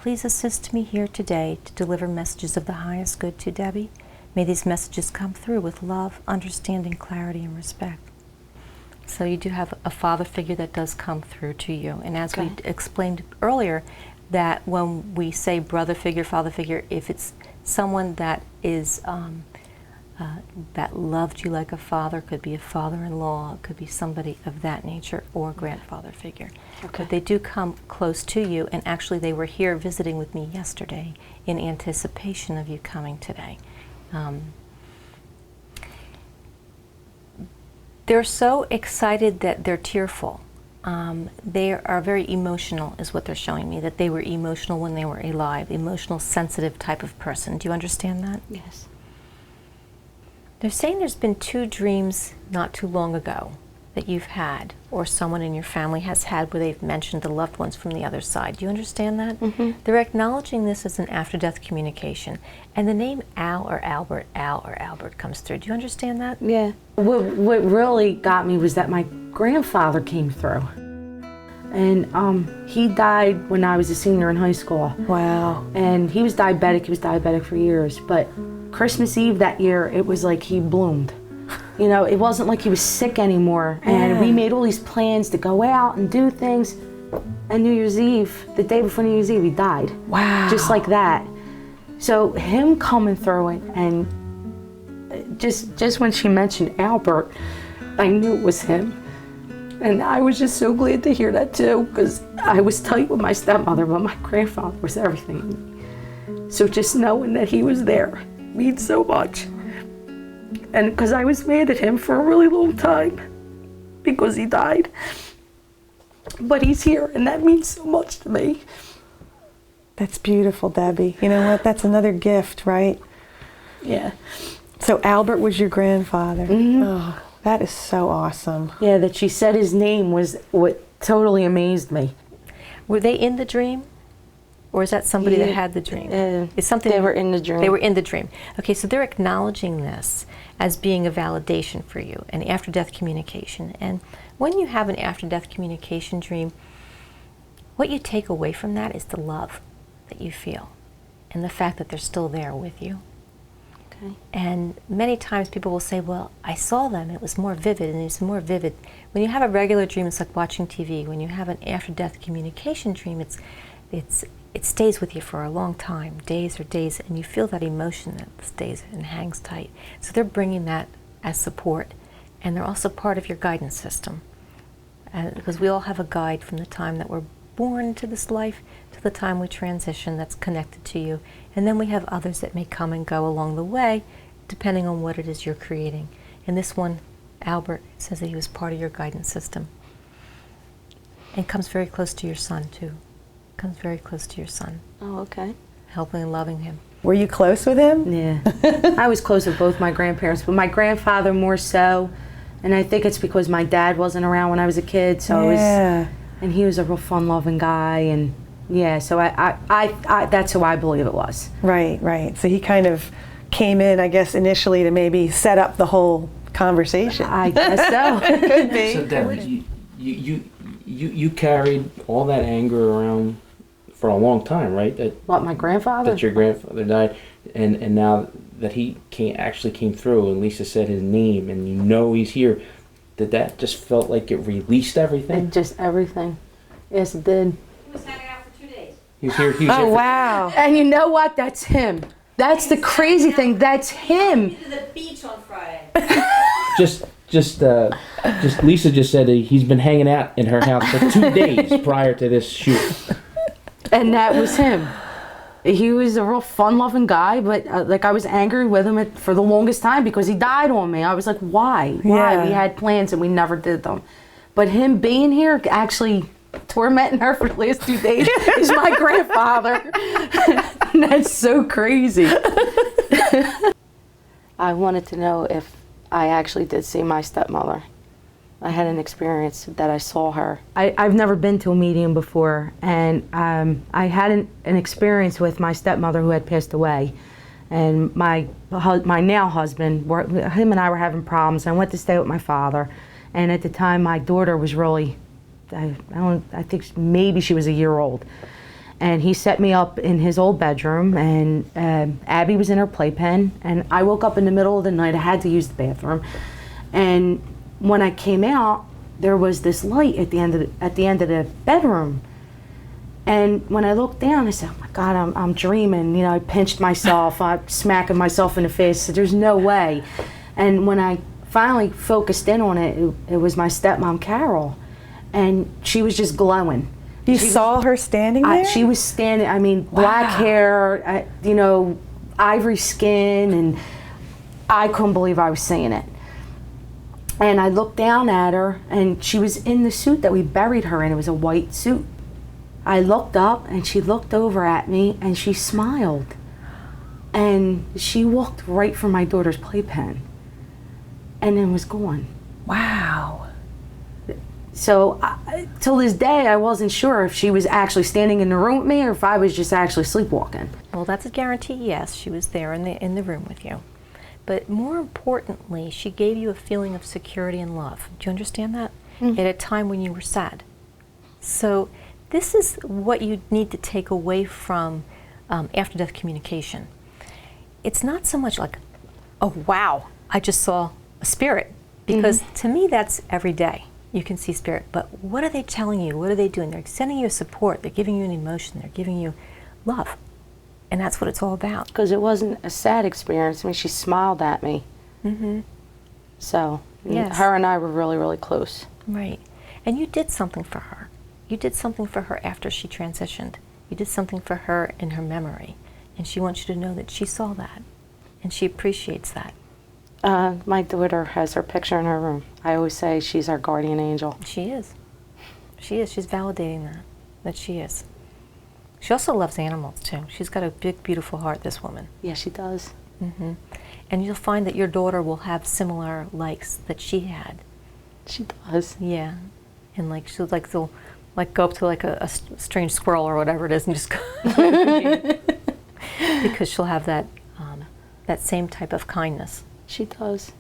please assist me here today to deliver messages of the highest good to Debbie? May these messages come through with love, understanding, clarity, and respect. So you do have a father figure that does come through to you. And as we explained earlier, that when we say brother figure, father figure, if it's someone that is that loved you like a father, could be a father-in-law, could be somebody of that nature, or a grandfather figure. But they do come close to you, and actually they were here visiting with me yesterday in anticipation of you coming today. They're so excited that they're tearful. They are very emotional, is what they're showing me, that they were emotional when they were alive, emotional, sensitive type of person. Do you understand that? Yes. They're saying there's been 2 dreams not too long ago that you've had, or someone in your family has had, where they've mentioned the loved ones from the other side. Do you understand that? Mm-hmm. They're acknowledging this as an after-death communication. And the name Al or Albert comes through. Do you understand that? Yeah. What really got me was that my grandfather came through. And he died when I was a senior in high school. Wow. And he was diabetic. He was diabetic for years. But Christmas Eve that year, it was like he bloomed. You know, it wasn't like he was sick anymore. And we made all these plans to go out and do things. And New Year's Eve, the day before New Year's Eve, he died. Wow. Just like that. So him coming through it, and just when she mentioned Albert, I knew it was him. And I was just so glad to hear that too, because I was tight with my stepmother, but my grandfather was everything. So just knowing that he was there means so much. And because I was mad at him for a really long time, because he died. But he's here, and that means so much to me. That's beautiful, Debbie. You know what? That's another gift, right? Yeah. So Albert was your grandfather. Mm-hmm. Oh, that is so awesome. Yeah, that she said his name was what totally amazed me. Were they in the dream? Or is that somebody that had the dream? It's something they were in the dream. They were in the dream. Okay, so they're acknowledging this as being a validation for you, an after-death communication. And when you have an after-death communication dream, what you take away from that is the love that you feel and the fact that they're still there with you. Okay. And many times people will say, well, I saw them, it was more vivid, and it's more vivid. When you have a regular dream, it's like watching TV. When you have an after-death communication dream, it stays with you for a long time, days or days, and you feel that emotion that stays and hangs tight. So they're bringing that as support, and they're also part of your guidance system. Because we all have a guide from the time that we're born into this life to the time we transition that's connected to you. And then we have others that may come and go along the way, depending on what it is you're creating. And this one, Albert, says that he was part of your guidance system. And comes very close to your son, too. Comes very close to your son. Oh, okay. Helping and loving him. Were you close with him? Yeah. I was close with both my grandparents, but my grandfather more so. And I think it's because my dad wasn't around when I was a kid, so and he was a real fun-loving guy, and yeah, so I that's who I believe it was. Right, right. So he kind of came in, I guess, initially to maybe set up the whole conversation. I guess so. Could be. So Debbie, you carried all that anger around for a long time, right? What, my grandfather? That your grandfather died, and now that he actually came through, and Lisa said his name, and you know he's here, that just felt like it released everything? And just everything. Yes, it did. He was hanging out for 2 days. He's here. Oh, wow. And you know what? That's him. That's the crazy thing. That's him. To the beach on Friday. Just Lisa just said that he's been hanging out in her house for 2 days prior to this shoot. And that was him. He was a real fun-loving guy, but like I was angry with him for the longest time because he died on me. I was like, why? Why? Yeah. We had plans and we never did them. But him being here, actually tormenting her for the last 2 days, is my grandfather. That's so crazy. I wanted to know if I actually did see my stepmother. I had an experience that I saw her. I've never been to a medium before, and I had an experience with my stepmother who had passed away. And my now husband, him and I were having problems. I went to stay with my father, and at the time my daughter was really, I think maybe she was a year old. And he set me up in his old bedroom, and Abby was in her playpen, and I woke up in the middle of the night. I had to use the bathroom, and when I came out, there was this light at the end of the bedroom. And when I looked down, I said, "Oh my God, I'm dreaming." You know, I pinched myself, I'm smacking myself in the face. Said, "There's no way." And when I finally focused in on it, it was my stepmom, Carol, and she was just glowing. You saw her standing there? She was standing, I mean, black hair, you know, ivory skin, and I couldn't believe I was seeing it. And I looked down at her, and she was in the suit that we buried her in. It was a white suit. I looked up, and she looked over at me, and she smiled. And she walked right from my daughter's playpen, and then was gone. Wow. So till this day, I wasn't sure if she was actually standing in the room with me or if I was just actually sleepwalking. Well, that's a guarantee, yes, she was there in the room with you. But more importantly, she gave you a feeling of security and love. Do you understand that? At a time when you were sad. So this is what you need to take away from after-death communication. It's not so much like, oh, wow, I just saw a spirit. Because to me, that's every day. You can see spirit, but what are they telling you? What are they doing? They're sending you support. They're giving you an emotion. They're giving you love. And that's what it's all about. Because it wasn't a sad experience. I mean, she smiled at me. So Yes. her and I were really, really close. Right. And you did something for her. You did something for her after she transitioned. You did something for her in her memory. And she wants you to know that she saw that. And she appreciates that. My daughter has her picture in her room. I always say she's our guardian angel. She is. She is. She's validating that she is. She also loves animals, too. She's got a big, beautiful heart, this woman. Yeah, she does. And you'll find that your daughter will have similar likes that she had. She does. Yeah. And like she'll they'll go up to like a strange squirrel or whatever it is and just go because she'll have that same type of kindness. She does.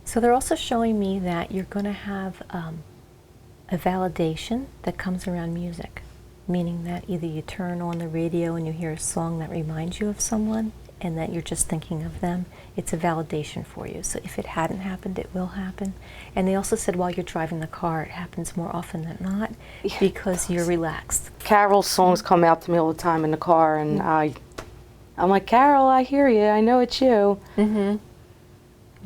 So they're also showing me that you're going to have a validation that comes around music, meaning that either you turn on the radio and you hear a song that reminds you of someone and that you're just thinking of them. It's a validation for you. So if it hadn't happened, it will happen. And they also said while you're driving the car, it happens more often than not because you're relaxed. Carol's songs come out to me all the time in the car, and I'm like, Carol, I hear you. I know it's you.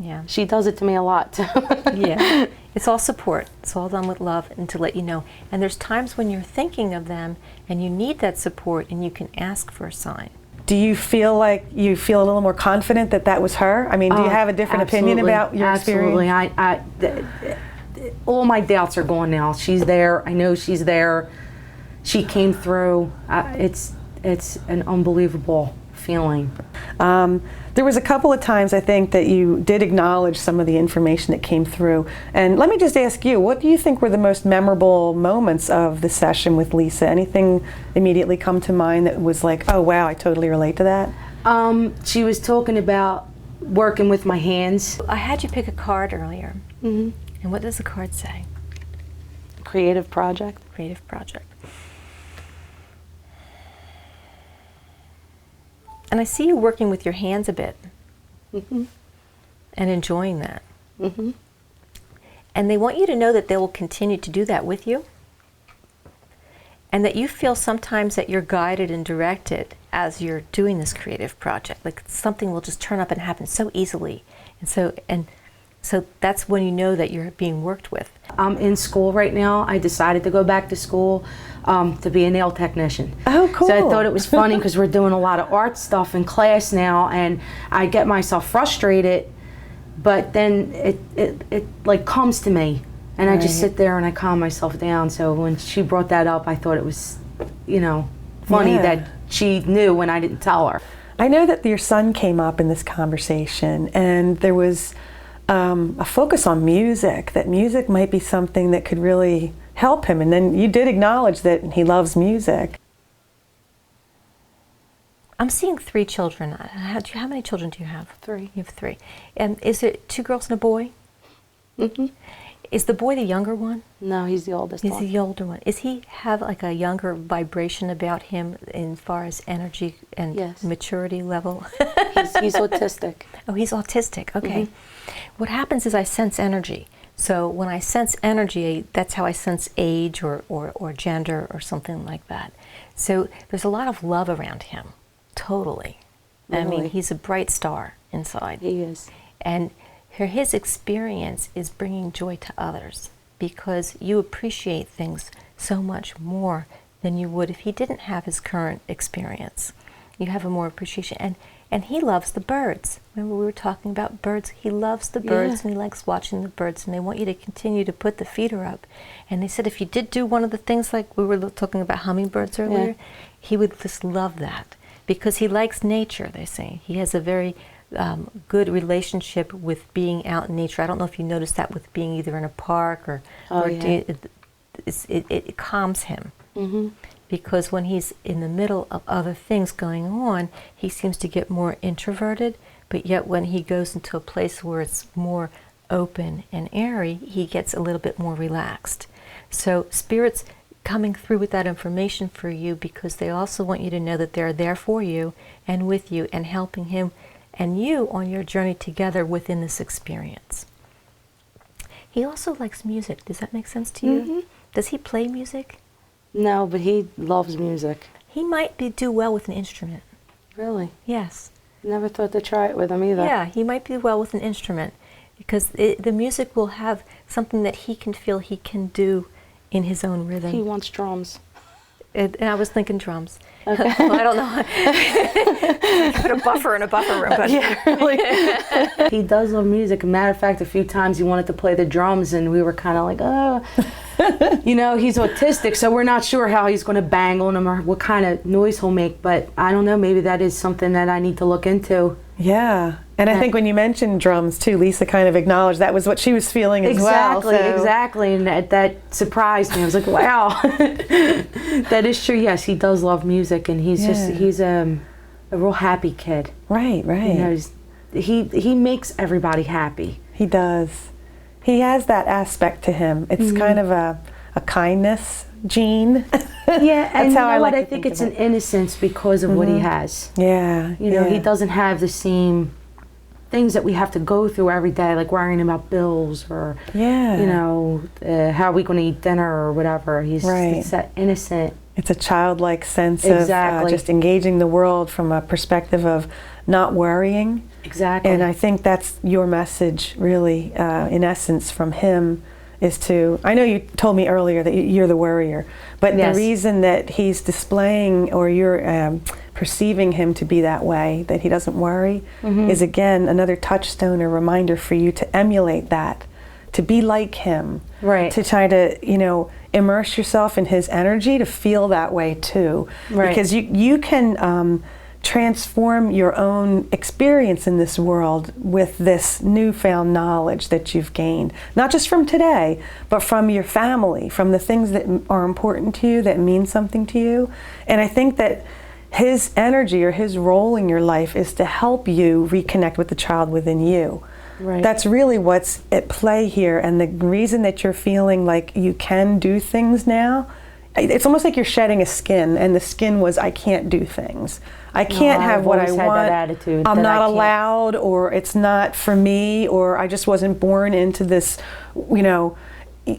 Yeah. She does it to me a lot, too. Yeah. It's all support. It's all done with love and to let you know. And there's times when you're thinking of them and you need that support and you can ask for a sign. Do you feel like you feel a little more confident that that was her? I mean, do you have a different opinion about your experience? Absolutely. All my doubts are gone now. She's there. I know she's there. She came through. It's an unbelievable feeling. There was a couple of times I think that you did acknowledge some of the information that came through. And let me just ask you, what do you think were the most memorable moments of the session with Lisa? Anything immediately come to mind that was like, oh wow, I totally relate to that? She was talking about working with my hands. I had you pick a card earlier. And what does the card say? Creative project. Creative project. And I see you working with your hands a bit and enjoying that. And they want you to know that they will continue to do that with you and that you feel sometimes that you're guided and directed as you're doing this creative project. Like something will just turn up and happen so easily. And so that's when you know that you're being worked with. I'm in school right now. I decided to go back to school to be a nail technician. Oh, cool. So I thought it was funny because we're doing a lot of art stuff in class now, and I get myself frustrated, but then it like comes to me, and I just sit there and I calm myself down. So when she brought that up, I thought it was, funny that she knew when I didn't tell her. I know that your son came up in this conversation, and there was a focus on music, that music might be something that could really help him. And then you did acknowledge that he loves music. I'm seeing 3 children. How many children do you have? 3. You have 3. And is it 2 girls and a boy? Is the boy the younger one? No, he's the oldest He's one. the older one. Is he have like a younger vibration about him in far as energy and Yes. maturity level? He's autistic. Oh, he's autistic. Okay. What happens is I sense energy. So when I sense energy, that's how I sense age or gender or something like that. So there's a lot of love around him. Totally. I mean, Really? he's a bright star inside. He is. And his experience is bringing joy to others because you appreciate things so much more than you would if he didn't have his current experience. You have a more appreciation. And he loves the birds. Remember we were talking about birds? He loves the birds and he likes watching the birds, and they want you to continue to put the feeder up. And they said if you did do one of the things like we were talking about hummingbirds earlier, he would just love that because he likes nature, they say. He has a very good relationship with being out in nature. I don't know if you noticed that with being either in a park or it calms him. Because when he's in the middle of other things going on, he seems to get more introverted, but yet when he goes into a place where it's more open and airy, he gets a little bit more relaxed. So Spirit's coming through with that information for you because they also want you to know that they're there for you and with you and helping him and you on your journey together within this experience. He also likes music. Does that make sense to you? Does he play music? No, but he loves music. He might do well with an instrument. Really? Yes. Never thought to try it with him either. Yeah, he might do well with an instrument because the music will have something that he can feel he can do in his own rhythm. He wants drums. And I was thinking drums. Well, I don't know. Put a buffer in a buffer room. But Yeah, really. He does love music. Matter of fact, a few times he wanted to play the drums, and we were kind of like, oh. You know, he's autistic, so we're not sure how he's going to bang on them or what kind of noise he'll make, but I don't know, maybe that is something that I need to look into. Yeah. And I think when you mentioned drums too, Lisa kind of acknowledged that was what she was feeling as well. Exactly, and that surprised me. I was like, wow. That is true. Yes, he does love music, and he's a real happy kid. Right, right. You know, he makes everybody happy. He does. He has that aspect to him. It's kind of a kindness gene. Yeah, and That's how I like I to think think it's of an innocence because of what he has. Yeah. You know, he doesn't have the same things that we have to go through every day, like worrying about bills or, you know, how are we going to eat dinner or whatever. It's that innocent. It's a childlike sense of just engaging the world from a perspective of not worrying. Exactly. And I think that's your message, really, in essence, from him, is to, I know you told me earlier that you're the worrier, but the reason that he's displaying or you're perceiving him to be that way, that he doesn't worry, is again another touchstone or reminder for you to emulate that, to be like him, to try to, you know, immerse yourself in his energy, to feel that way too. Because you can transform your own experience in this world with this newfound knowledge that you've gained, not just from today, but from your family, from the things that are important to you, that mean something to you. And I think that his energy or his role in your life is to help you reconnect with the child within you. That's really what's at play here, and the reason that you're feeling like you can do things now, it's almost like you're shedding a skin, and the skin was, I can't do things. I can't have what I want. That attitude I'm not allowed, or it's not for me, or I just wasn't born into this, you know.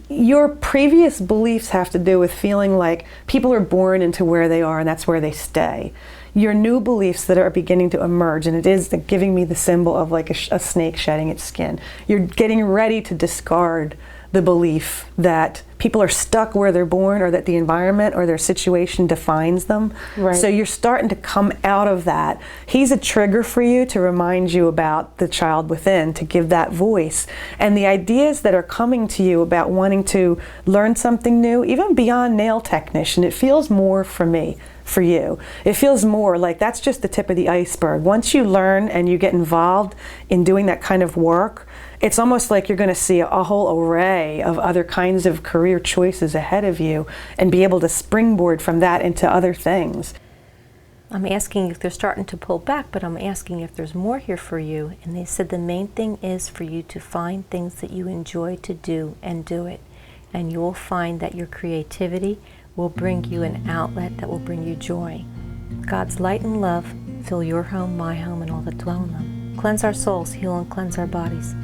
Your previous beliefs have to do with feeling like people are born into where they are and that's where they stay. Your new beliefs that are beginning to emerge, and it is giving me the symbol of like a snake shedding its skin. You're getting ready to discard the belief that people are stuck where they're born, or that the environment or their situation defines them. So you're starting to come out of that. He's a trigger for you to remind you about the child within, to give that voice. And the ideas that are coming to you about wanting to learn something new, even beyond nail technician, it feels more for me. For you, it feels more like that's just the tip of the iceberg. Once you learn and you get involved in doing that kind of work, it's almost like you're going to see a whole array of other kinds of career choices ahead of you and be able to springboard from that into other things. I'm asking if they're starting to pull back, but I'm asking if there's more here for you. And they said the main thing is for you to find things that you enjoy to do and do it. And you will find that your creativity will bring you an outlet that will bring you joy. God's light and love fill your home, my home, and all that dwell in them. Cleanse our souls, heal and cleanse our bodies.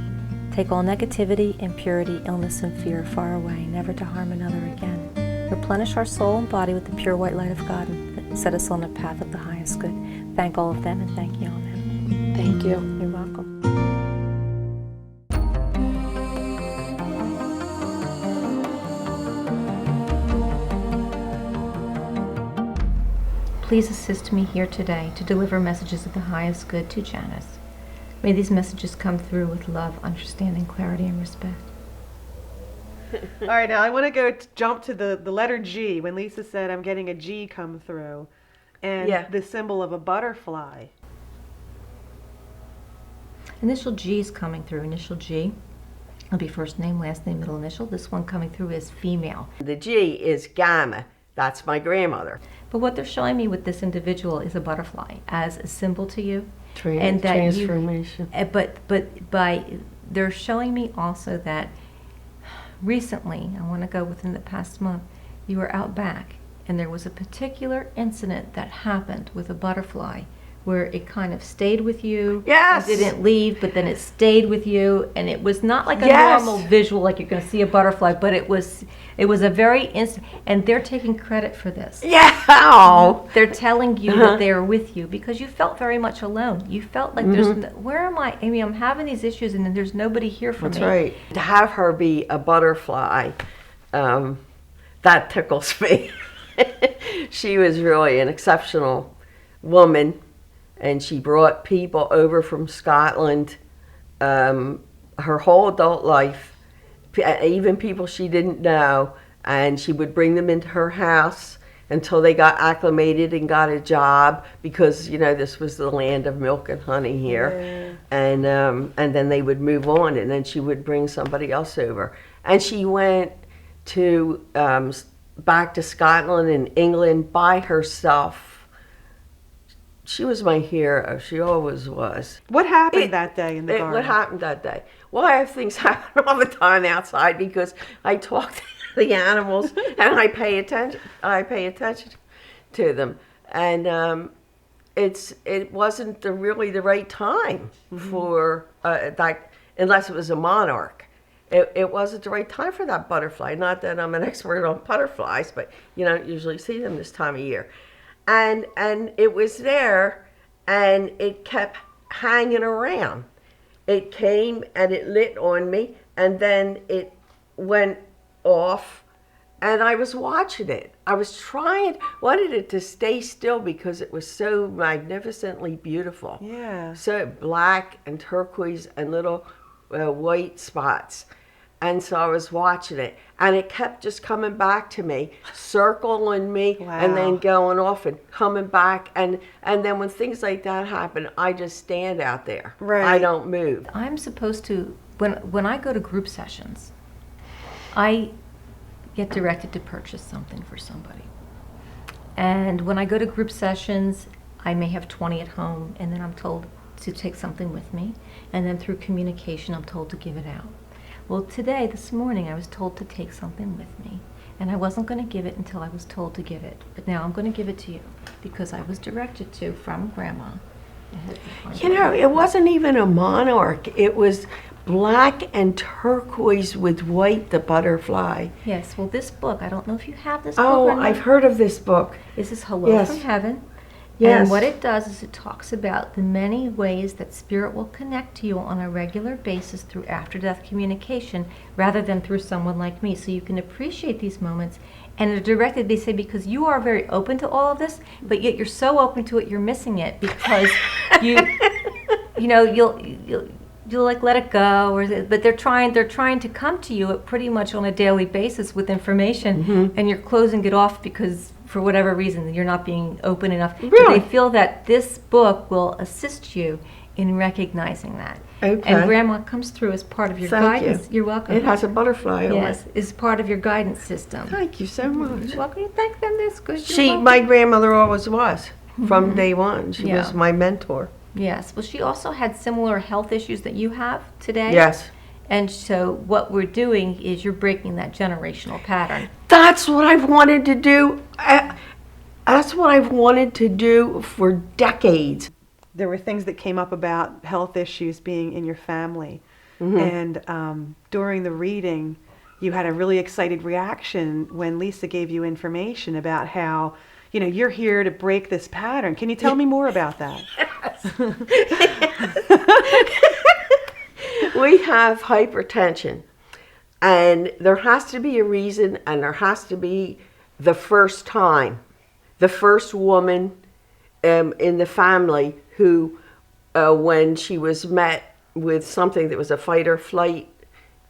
Take all negativity, impurity, illness, and fear far away, never to harm another again. Replenish our soul and body with the pure white light of God and set us on the path of the highest good. Thank all of them and thank you, Amen. Thank you. You're welcome. Please assist me here today to deliver messages of the highest good to Janice. May these messages come through with love, understanding, clarity, and respect. All right, now I want to jump to the letter G, when Lisa said, I'm getting a G come through, and the symbol of a butterfly. Initial G is coming through. Initial G will be first name, last name, middle initial. This one coming through is female. The G is gamma. That's my grandmother. But what they're showing me with this individual is a butterfly as a symbol to you. And that transformation. They're showing me also that recently, I want to go within the past month, you were out back and there was a particular incident that happened with a butterfly where it kind of stayed with you. Yes. It didn't leave, but then it stayed with you, and it was not like a normal visual like you're going to see a butterfly, but it was a very instant, and they're taking credit for this. Yeah. They're telling you that they are with you because you felt very much alone. You felt like where am I? I mean, I'm having these issues and then there's nobody here for me. That's right. To have her be a butterfly, that tickles me. She was really an exceptional woman, and she brought people over from Scotland her whole adult life, even people she didn't know, and she would bring them into her house until they got acclimated and got a job, because this was the land of milk and honey here. And then they would move on, and then she would bring somebody else over, and she went to back to Scotland and England by herself. She was my hero. She always was. What happened that day in the garden? What happened that day? Well, I have things happen all the time outside because I talk to the animals and I pay attention. I pay attention to them, and it wasn't really the right time for that, unless it was a monarch. It wasn't the right time for that butterfly. Not that I'm an expert on butterflies, but you don't usually see them this time of year. And it was there, and it kept hanging around. It came and it lit on me, and then it went off, and I was watching it. I was wanted it to stay still because it was so magnificently beautiful. Yeah. So black and turquoise and little white spots. And so I was watching it, and it kept just coming back to me, circling me, and then going off and coming back. And then when things like that happen, I just stand out there. Right. I don't move. I'm supposed to, when I go to group sessions, I get directed to purchase something for somebody. And when I go to group sessions, I may have 20 at home, and then I'm told to take something with me. And then through communication, I'm told to give it out. Well, this morning, I was told to take something with me, and I wasn't going to give it until I was told to give it. But now I'm going to give it to you because I was directed to from Grandma. It wasn't even a monarch. It was black and turquoise with white, the butterfly. Yes, well, this book, I don't know if you have this book. Oh, or not. I've heard of this book. This is Hello from Heaven. Yes. And what it does is it talks about the many ways that Spirit will connect to you on a regular basis through after-death communication rather than through someone like me. So you can appreciate these moments. And they're directed, they say, because you are very open to all of this, but yet you're so open to it, you're missing it because you'll like let it go, but they're trying to come to you pretty much on a daily basis with information, and you're closing it off because for whatever reason you're not being open enough. Really? But they feel that this book will assist you in recognizing that. Okay. And Grandma comes through as part of your guidance. You're welcome. It has a butterfly on it. Yes, is part of your guidance system. Thank you so much. You're welcome. You thank them. This good. My grandmother always was. from day one. She Yeah. was my mentor. Yes. Well, she also had similar health issues that you have today. Yes. And so what we're doing is you're breaking that generational pattern. That's what I've wanted to do. That's what I've wanted to do for decades. There were things that came up about health issues being in your family. And during the reading, you had a really excited reaction when Lisa gave you information about how, you know, you're here to break this pattern. Can you tell me more about that? We have hypertension, and there has to be a reason, and there has to be the first time, the first woman in the family who, when she was met with something that was a fight or flight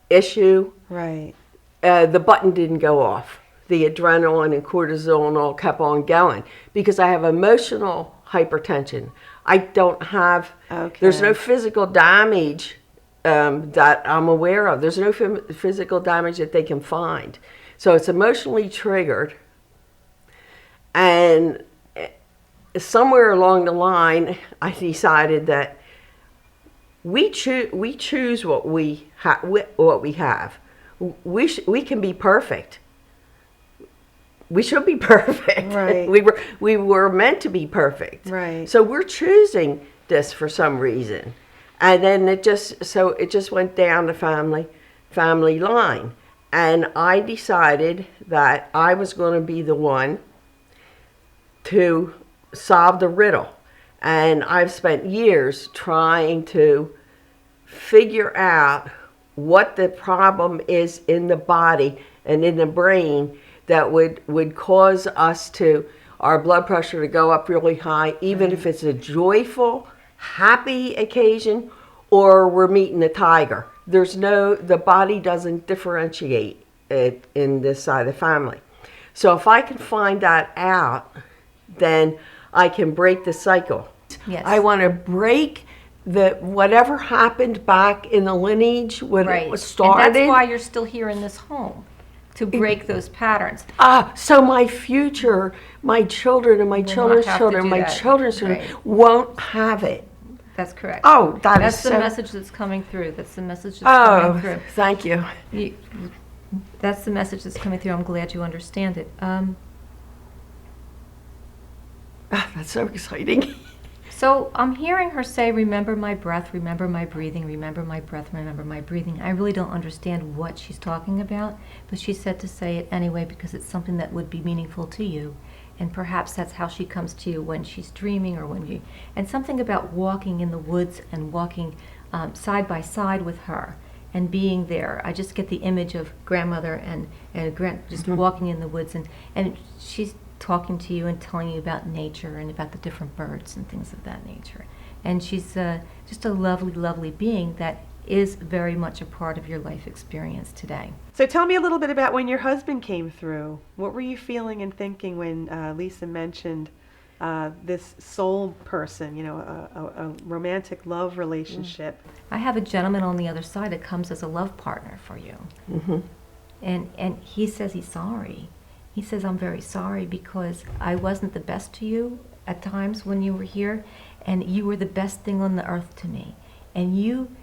issue, Right. the button didn't go off. The adrenaline and cortisol all kept on going because I have emotional hypertension. I don't have, there's no physical damage that I'm aware of. There's no physical damage that they can find. So it's emotionally triggered. And somewhere along the line, I decided that we choose what we have. We can be perfect. We should be perfect. Right. We were meant to be perfect. Right. So we're choosing this for some reason, and then it just went down the family line, and I decided that I was going to be the one to solve the riddle, and I've spent years trying to figure out what the problem is in the body and in the brain that would cause our blood pressure to go up really high, even if it's a joyful, happy occasion or we're meeting a tiger. The body doesn't differentiate it in this side of the family. So if I can find that out, then I can break the cycle. Yes. I want to break whatever happened back in the lineage when it was started. And that's why you're still here in this home, to break those patterns. So my future, my children and my children's children, my children's children won't have it. That's correct. Oh, that's the message that's coming through. That's the message that's coming through. Thank you. That's the message that's coming through. I'm glad you understand it. That's so exciting. So I'm hearing her say, remember my breath, remember my breathing, remember my breath, remember my breathing. I really don't understand what she's talking about, but she said to say it anyway because it's something that would be meaningful to you. And perhaps that's how she comes to you when she's dreaming or when you... And something about walking in the woods and walking side by side with her and being there. I just get the image of grandmother and just walking in the woods. And she's talking to you and telling you about nature and about the different birds and things of that nature. And she's just a lovely, lovely being that is very much a part of your life experience today. So tell me a little bit about when your husband came through. What were you feeling and thinking when Lisa mentioned this soul person, you know, a romantic love relationship? I have a gentleman on the other side that comes as a love partner for you. Mm-hmm. And he says he's sorry. He says, I'm very sorry because I wasn't the best to you at times when you were here, and you were the best thing on the earth to me. And you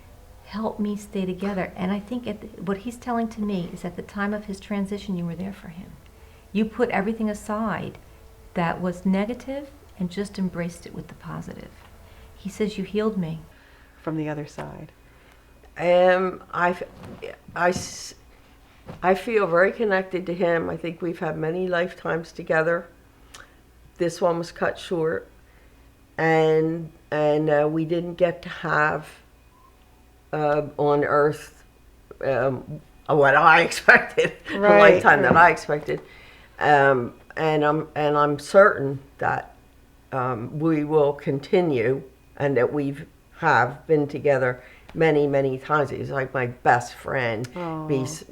helped me stay together. And I think what he's telling to me is at the time of his transition, you were there for him. You put everything aside that was negative and just embraced it with the positive. He says, you healed me. From the other side. I feel very connected to him. I think we've had many lifetimes together. This one was cut short, and we didn't get to have on Earth what I expected, the lifetime that I expected, and I'm certain that we will continue, and that have been together many, many times. He's like my best friend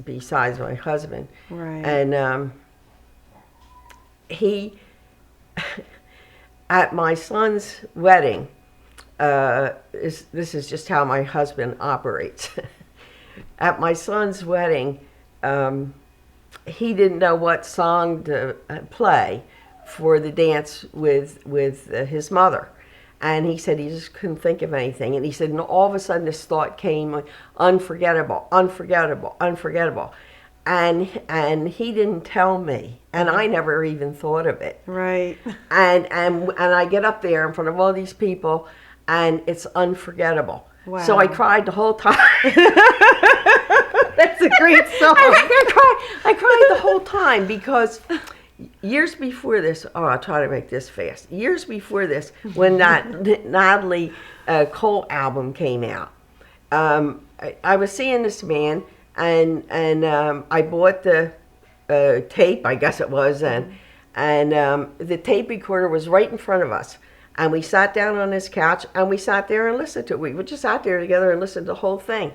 besides my husband. Right. And he, at my son's wedding, this is just how my husband operates. At my son's wedding, he didn't know what song to play for the dance with his mother. And he said he just couldn't think of anything. And he said, and all of a sudden this thought came, like, unforgettable, unforgettable, unforgettable. And he didn't tell me, and I never even thought of it. Right. And I get up there in front of all these people, and it's unforgettable. Wow. So I cried the whole time. That's a great song. I cried the whole time because years before this, I'll try to make this fast. Years before this, when that Natalie Cole album came out, I was seeing this man, and I bought the tape, I guess it was, and the tape recorder was right in front of us. And we sat down on this couch, and we sat there and listened to it. We just sat there together and listened to the whole thing.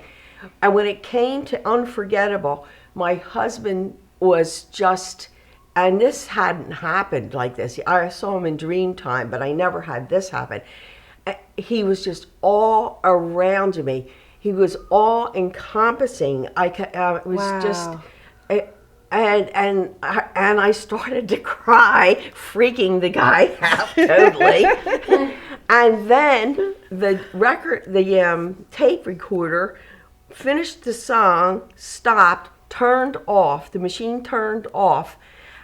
And when it came to Unforgettable, my husband was just, and this hadn't happened like this. I saw him in dream time, but I never had this happen. He was just all around me. He was all encompassing. It was just, and I started to cry, freaking the guy out totally. And then the tape recorder finished the song, stopped, turned off. The machine turned off,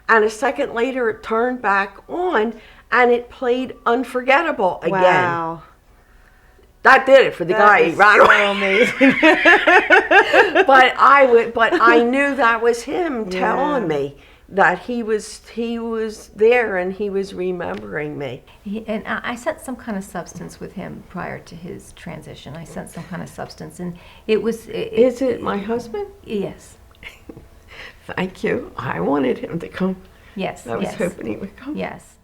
and a second later it turned back on, and it played Unforgettable again. Wow. That did it for the guy. He ran away. Amazing. But I knew that was him telling me that he was there and he was remembering me. And I sensed some kind of substance with him prior to his transition. I sensed some kind of substance, and it was. Is it my husband? Yes. Thank you. I wanted him to come. Yes. I was hoping he would come. Yes.